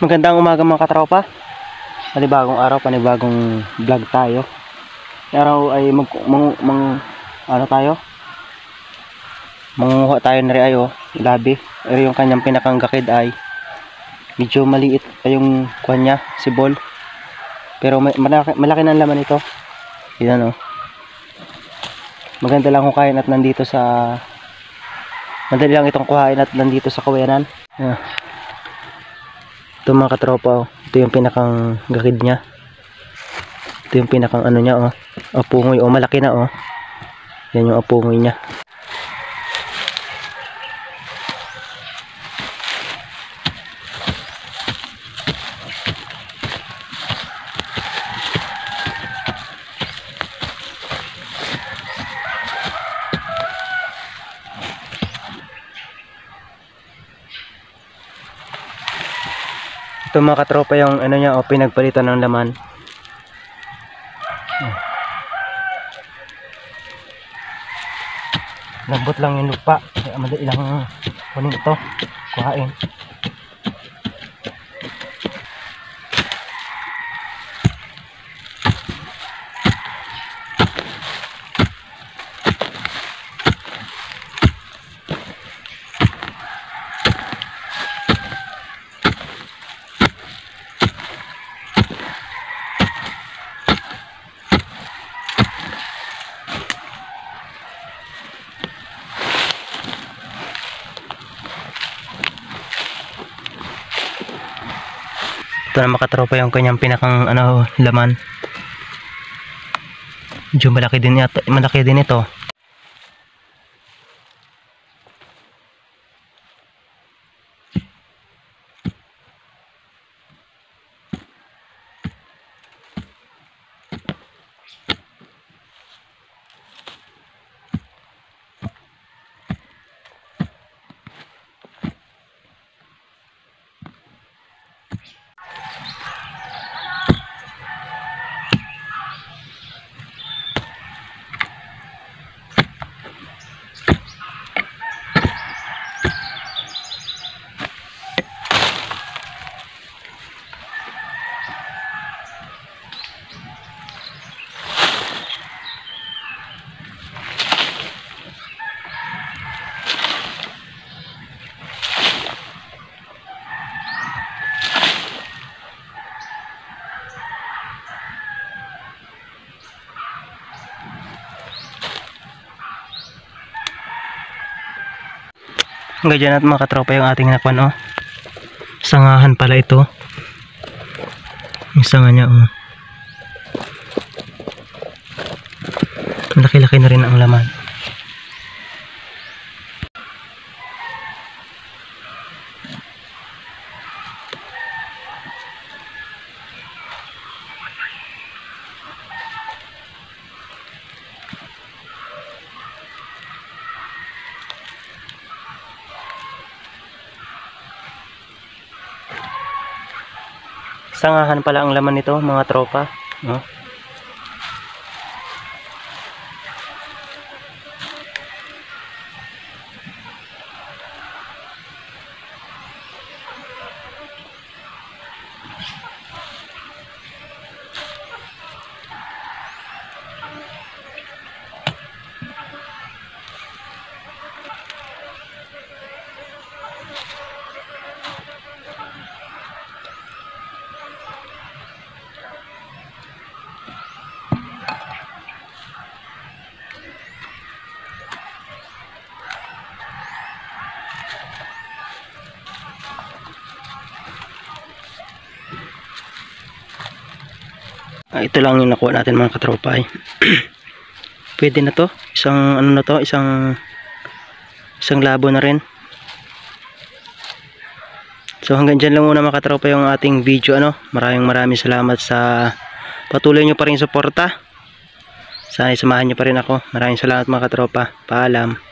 Magandang umaga mga katropa. Panibagong araw, panibagong vlog tayo. Araw ay manguha tayo na rin ayo, labi. Pero yung kanyang pinakang gakid ay medyo maliit pa yung kuha niya, si Bol. Pero malaki na laman ito. Yan o. Maganda lang hukayin at nandito sa madali lang itong kuhain at nandito sa kawayanan. Ito mga katropa, ito yung pinakang gakid niya. Ito yung pinakang ano niya, apungoy, malaki na, yan yung apungoy niya. Ito mga katropa yung ano niya, pinagpalitan ng laman. Lambot lang yung lupa, kaya madali lang kunin ito, kuhain. Ito na mga katropa yung kanyang pinakang laman. Medyo malaki din ito. Hanggang dyan at mga katropa yung ating nakuan, sangahan pala ito. Yung sanga niya, laki-laki na rin ang laman. Sangahan pala ang laman nito mga tropa, ito lang yung nakuha natin mga katropa. Pwede na to, isang labo na rin. So hanggang dyan lang muna mga katropa yung ating video. Maraming salamat sa patuloy nyo pa rin suporta. Sana samahan nyo pa rin ako. Maraming salamat mga katropa. Paalam.